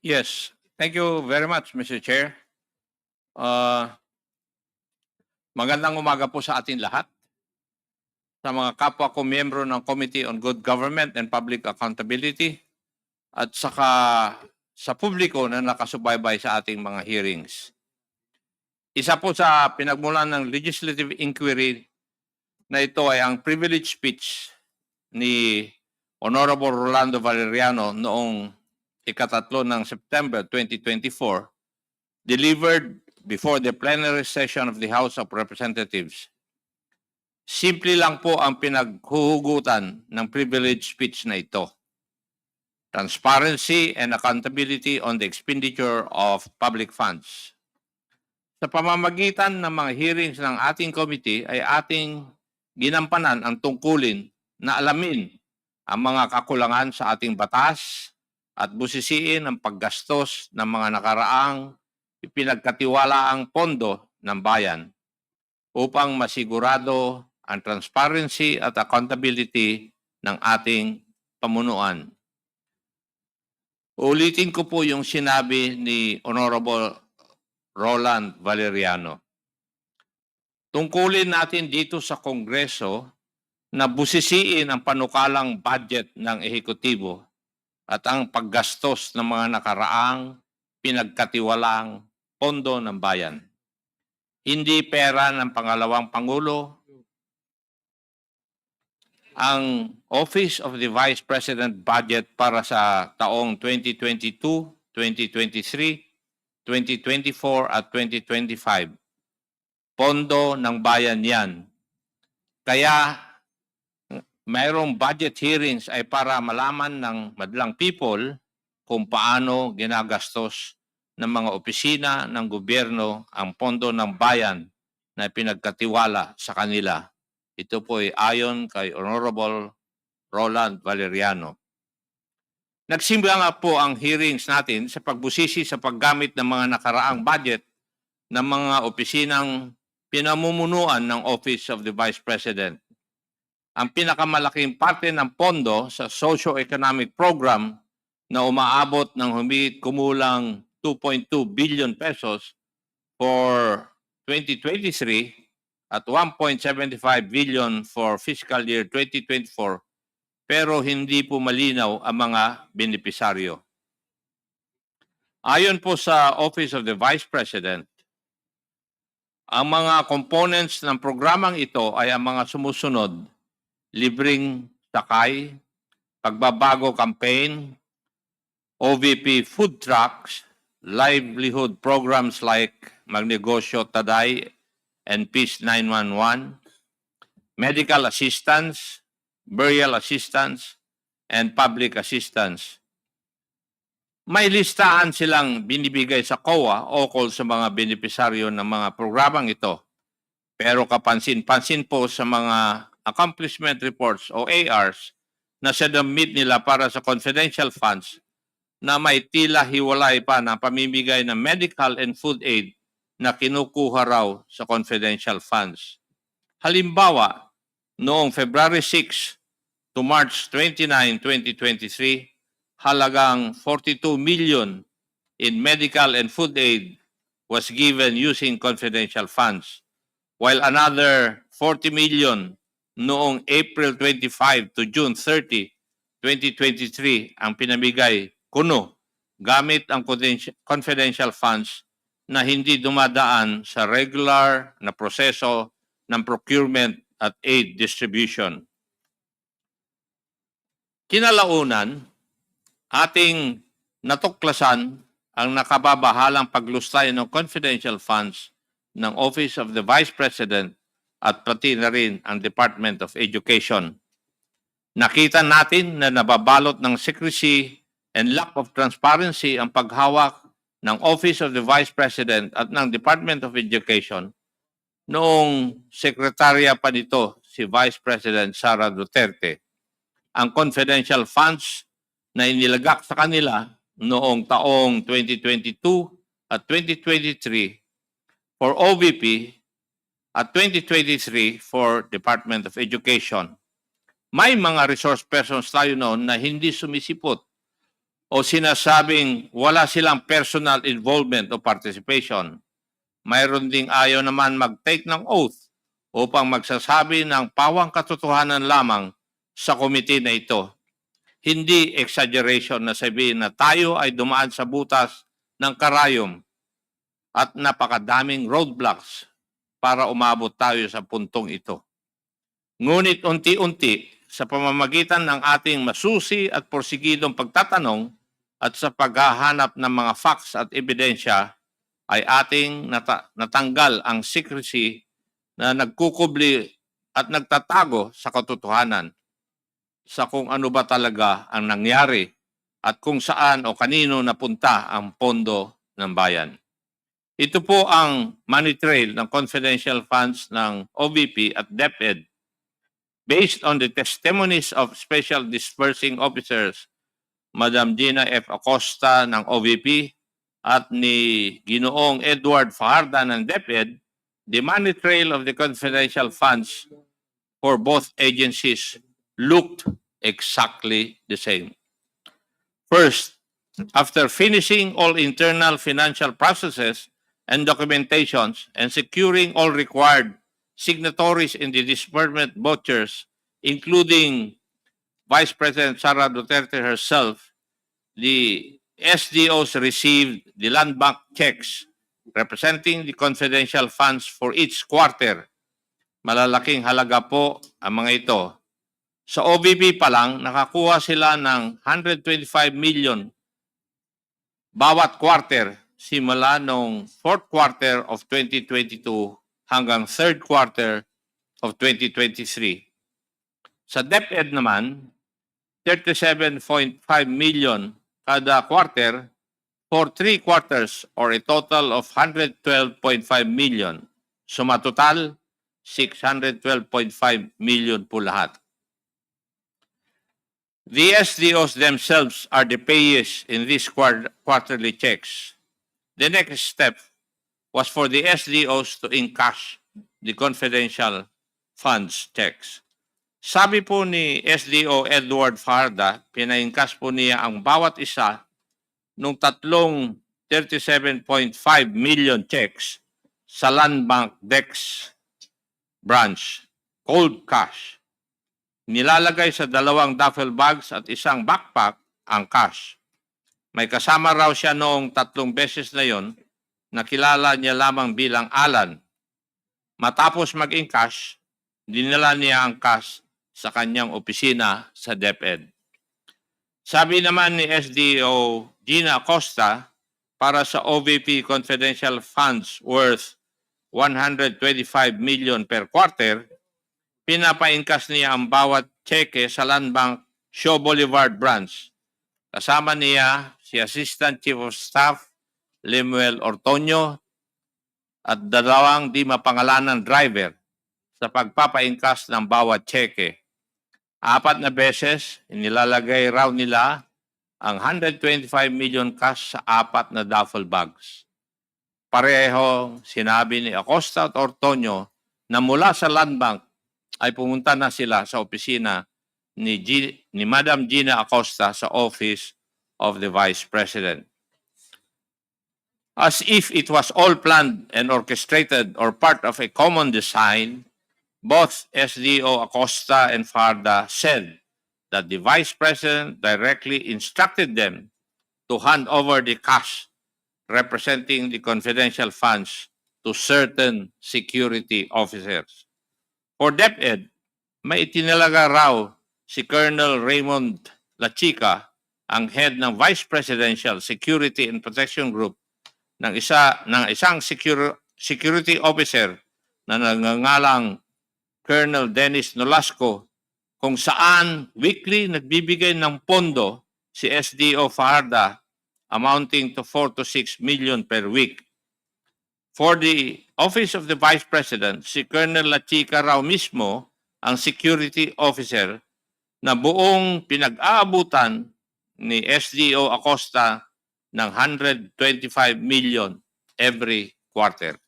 Yes, thank you very much, Mr. Chair. Ah, Magandang umaga po sa atin lahat, sa mga kapwa ko miyembro ng Committee on Good Government and Public Accountability, at saka sa publiko na nakasubaybay sa ating mga hearings. Isa po sa pinagmulan ng legislative inquiry na ito ay ang privilege speech ni Honorable Rolando Valeriano noong ikatatlo ng September 2024, delivered before the plenary session of the House of Representatives. Simple lang po ang pinaghuhugutan ng privilege speech na ito. Transparency and accountability on the expenditure of public funds. Sa pamamagitan ng mga hearings ng ating committee ay ating ginampanan ang tungkulin na alamin ang mga kakulangan sa ating batas at busisiin ang paggastos ng mga nakaraang ipinagkatiwalaang pondo ng bayan upang masigurado ang transparency at accountability ng ating pamunuan. Ulitin ko po yung sinabi ni Honorable Roland Valeriano. Tungkulin natin dito sa Kongreso na busisiin ang panukalang budget ng ehekutibo at ang paggastos ng mga nakaraang pinagkatiwalang pondo ng bayan. Hindi pera ng pangalawang Pangulo. Ang Office of the Vice President budget para sa taong 2022, 2023, 2024 at 2025. Pondo ng bayan yan. Kaya mayroong budget hearings ay para malaman ng madlang people kung paano ginagastos ng mga opisina ng gobyerno ang pondo ng bayan na pinagkatiwala sa kanila. Ito po ay ayon kay Honorable Roland Valeriano. Nagsimula nga po ang hearings natin sa pagbusisi sa paggamit ng mga nakaraang budget ng mga opisinang pinamumunuan ng Office of the Vice President. Ang pinakamalaking parte ng pondo sa socio-economic program na umaabot ng humigit kumulang 2.2 billion pesos for 2023 at 1.75 billion for fiscal year 2024, pero hindi po malinaw ang mga benepisaryo. Ayon po sa Office of the Vice President, ang mga components ng programang ito ay ang mga sumusunod: libreng sakay, pagbabago campaign, OVP food trucks, livelihood programs like Magnegosyo Taday and Peace 911, medical assistance, burial assistance, and public assistance. May listahan silang binibigay sa COA ukol sa mga benepisaryo ng mga programang ito. Pero kapansin-pansin po sa mga accomplishment reports o ARs na sinubmit nila para sa confidential funds na may tila hiwalay pa na pamimigay ng medical and food aid na kinukuha raw sa confidential funds. Halimbawa, noong February 6 to March 29, 2023, halagang 42 million in medical and food aid was given using confidential funds, while another 40 million noong April 25 to June 30, 2023 ang pinamigay kuno gamit ang confidential funds na hindi dumadaan sa regular na proseso ng procurement at aid distribution. Kinalaunan, ating natuklasan ang nakababahalang paglustay ng confidential funds ng Office of the Vice President at pati na rin ang Department of Education. Nakita natin na nababalot ng secrecy and lack of transparency ang paghawak ng Office of the Vice President at ng Department of Education noong sekretarya pa nito si Vice President Sara Duterte. Ang confidential funds na inilagak sa kanila noong taong 2022 at 2023 for OVP at 2023 for Department of Education. May mga resource persons tayo noon na hindi sumisipot o sinasabing wala silang personal involvement o participation. Mayroon ding ayaw naman mag-take ng oath upang magsasabi ng pawang katotohanan lamang sa komite na ito. Hindi exaggeration na sabihin na tayo ay dumaan sa butas ng karayom at napakadaming roadblocks para umabot tayo sa puntong ito. Ngunit unti-unti, sa pamamagitan ng ating masusi at porsigidong pagtatanong at sa paghahanap ng mga facts at ebidensya, ay ating natanggal ang secrecy na nagkukubli at nagtatago sa katotohanan sa kung ano ba talaga ang nangyari at kung saan o kanino napunta ang pondo ng bayan. Ito po ang money trail ng confidential funds ng OVP at DepEd based on the testimonies of Special Disbursing Officers Madam Gina F. Acosta ng OVP at ni Ginoong Edward Fajarda ng DepEd. The money trail of the confidential funds for both agencies looked exactly the same. First, after finishing all internal financial processes and documentations and securing all required signatories in the disbursement vouchers, including Vice President Sara Duterte herself, the SDOs received the land bank checks representing the confidential funds for each quarter. Malalaking halaga po ang mga ito. Sa OVP pa lang, nakakuha sila ng 125 million bawat quarter simula noong fourth quarter of 2022 hanggang third quarter of 2023. Sa DepEd naman, 37.5 million kada quarter for 3 quarters or a total of 112.5 million. Sumatotal, 612.5 million po lahat. The SDOs themselves are the payees in these quarterly checks. The next step was for the SDOs to encash the confidential funds checks. Sabi po ni SDO Edward Fajarda, pina-encash po niya ang bawat isa nung tatlong 37.5 million checks sa Land Bank Dex branch, cold cash. Nilalagay sa 2 duffel bags at isang backpack ang cash. May kasama raw siya noong 3 beses na yon na kilala niya lamang bilang Alan. Matapos mag-encash, dinala niya ang cash sa kanyang opisina sa DepEd. Sabi naman ni SDO Gina Acosta, para sa OVP confidential funds worth 125 million per quarter, pinapa-encash niya ang bawat cheque sa Land Bank Shaw Boulevard branch. Kasama niya si Assistant Chief of Staff Lemuel Ortonio at 2 di mapangalanan driver sa pagpapa-encash ng bawat cheque. 4 na beses, inilalagay raw nila ang 125 million cash sa 4 na duffel bags. Pareho sinabi ni Acosta at Ortonio na mula sa Land Bank ay pumunta na sila sa opisina ni Madam Gina Acosta sa Office of the Vice President. As if it was all planned and orchestrated or part of a common design, both SDO Acosta and Fajarda said that the Vice President directly instructed them to hand over the cash representing the confidential funds to certain security officers. For DepEd, may itinalaga raw si Colonel Raymond Lachica, ang head ng Vice Presidential Security and Protection Group ng isang security officer na nangangalang Colonel Dennis Nolasco, kung saan weekly nagbibigay ng pondo si SDO Fajarda amounting to 4 to 6 million per week. For the Office of the Vice President, si Colonel Lachica raw mismo ang security officer na buong pinag-aabutan ni SDO Acosta ng 125 million every quarter.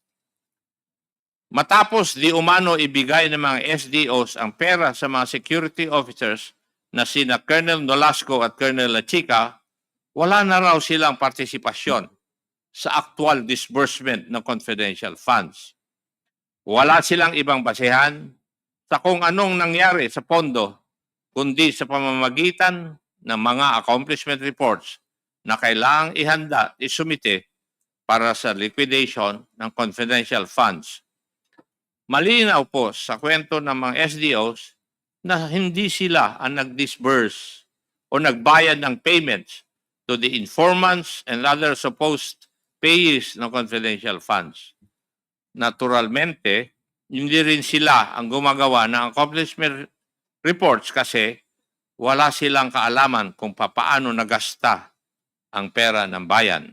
Matapos di umano ibigay ng mga SDOs ang pera sa mga security officers na sina Colonel Nolasco at Colonel Lachica, wala na raw silang partisipasyon sa actual disbursement ng confidential funds. Wala silang ibang basehan sa kung anong nangyari sa pondo, kundi sa pamamagitan ng mga accomplishment reports na kailangang ihanda, isumite para sa liquidation ng confidential funds. Malinaw po sa kwento ng mga SDOs na hindi sila ang nag-disburse o nagbayad ng payments to the informants and other supposed payees ng confidential funds. Naturalmente, hindi rin sila ang gumagawa ng accomplishment reports kasi wala silang kaalaman kung papaano nagasta ang pera ng bayan.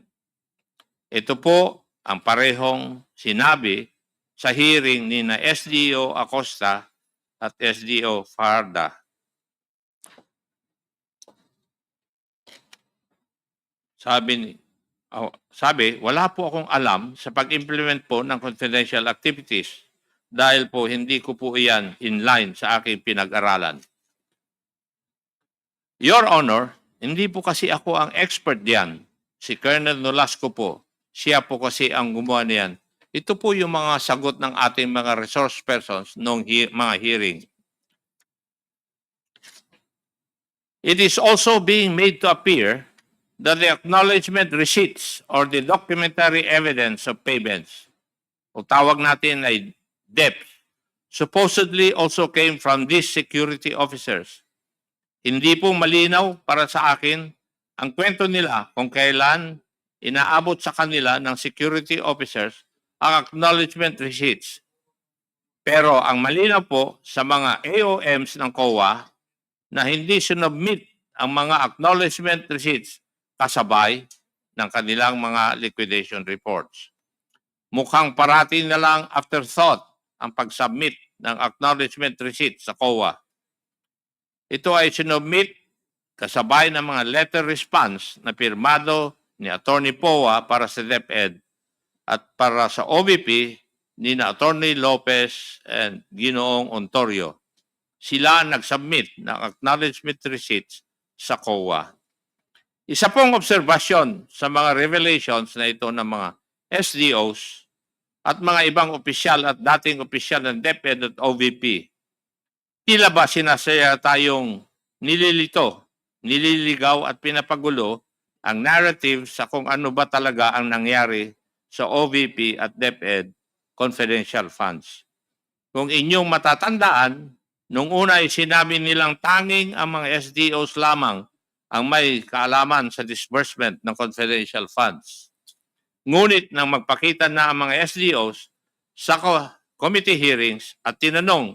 Ito po ang parehong sinabi sa hearing ni na SDO Acosta at SDO Farda. Sabi, wala po akong alam sa pag-implement po ng confidential activities dahil po hindi ko po iyan in line sa aking pinag-aralan. Your Honor, hindi po kasi ako ang expert diyan. Si Colonel Nolasco po. Siya po kasi ang gumawa niyan. Ito po yung mga sagot ng ating mga resource persons noong mga hearing. It is also being made to appear that the acknowledgement receipts or the documentary evidence of payments, o tawag natin ay DEPs, supposedly also came from these security officers. Hindi po malinaw para sa akin ang kwento nila kung kailan inaabot sa kanila ng security officers ang acknowledgement receipts. Pero ang malinaw po sa mga AOMs ng COA na hindi sinubmit ang mga acknowledgement receipts kasabay ng kanilang mga liquidation reports. Mukhang parati na lang afterthought ang pag-submit ng acknowledgement receipt sa COA. Ito ay sinubmit kasabay ng mga letter response na pirmado ni Attorney Poa para sa DepEd at para sa OVP ni na Attorney Lopez and Ginoong Ontorio. Sila nag-submit ng acknowledgement receipts sa COA. Isa pong obserbasyon sa mga revelations na ito ng mga SDOs at mga ibang opisyal at dating opisyal ng DepEd at OVP. Tila ba sinasaya tayong nililito, nililigaw at pinapagulo ang narrative sa kung ano ba talaga ang nangyari sa OVP at DepEd confidential funds. Kung inyong matatandaan, nung una ay sinabi nilang tanging ang mga SDOs lamang ang may kaalaman sa disbursement ng confidential funds. Ngunit nang magpakita na ang mga SDOs sa committee hearings at tinanong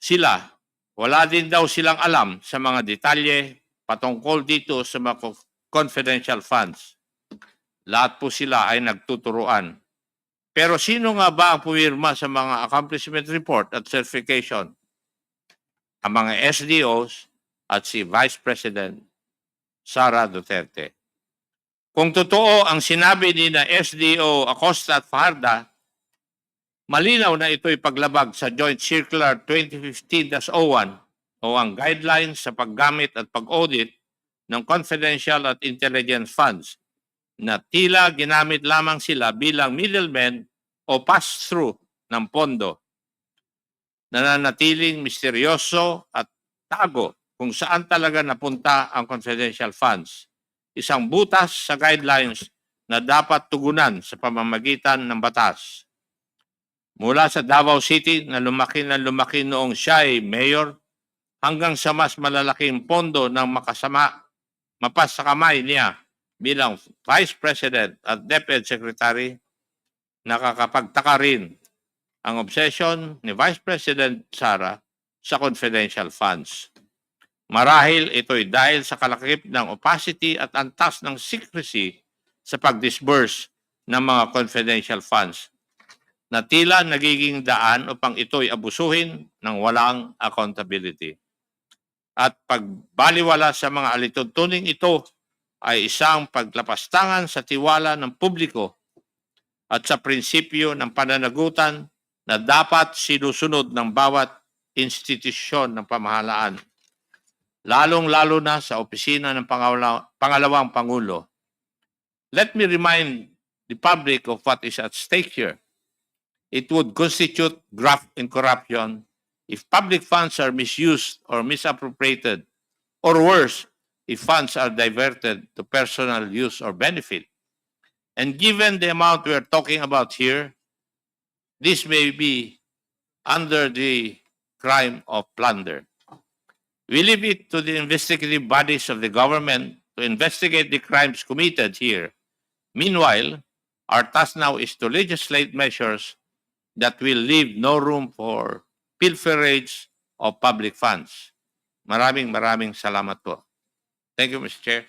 sila, wala din daw silang alam sa mga detalye patungkol dito sa mga confidential funds. Lahat po sila ay nagtuturuan. Pero sino nga ba ang pumirma sa mga accomplishment report at certification? Ang mga SDOs at si Vice President Sara Duterte. Kung totoo ang sinabi ni na SDO Acosta at Farda, malinaw na ito'y paglabag sa Joint Circular 2015-01 o ang guidelines sa paggamit at pag-audit ng confidential at intelligence funds na tila ginamit lamang sila bilang middlemen o pass-through ng pondo. Nananatiling misteryoso at tago kung saan talaga napunta ang confidential funds. Isang butas sa guidelines na dapat tugunan sa pamamagitan ng batas. Mula sa Davao City na lumaki noong siya ay mayor hanggang sa mas malalaking pondo ng mapas sa kamay niya bilang Vice President at DepEd Secretary, nakakapagtaka rin ang obsession ni Vice President Sara sa confidential funds. Marahil ito'y dahil sa kalakip ng opacity at antas ng secrecy sa pag-disburse ng mga confidential funds na tila nagiging daan upang ito'y abusuhin ng walang accountability. At pagbaliwala sa mga alituntuning ito ay isang paglapastangan sa tiwala ng publiko at sa prinsipyo ng pananagutan na dapat sinusunod ng bawat institusyon ng pamahalaan. lalong-lalo na sa opisina ng pangalawang Pangulo. Let me remind the public of what is at stake here. It would constitute graft and corruption if public funds are misused or misappropriated, or worse, if funds are diverted to personal use or benefit. And given the amount we are talking about here, this may be under the crime of plunder. We leave it to the investigative bodies of the government to investigate the crimes committed here. Meanwhile, our task now is to legislate measures that will leave no room for pilferage of public funds. Maraming salamat po. Thank you, Mr. Chair.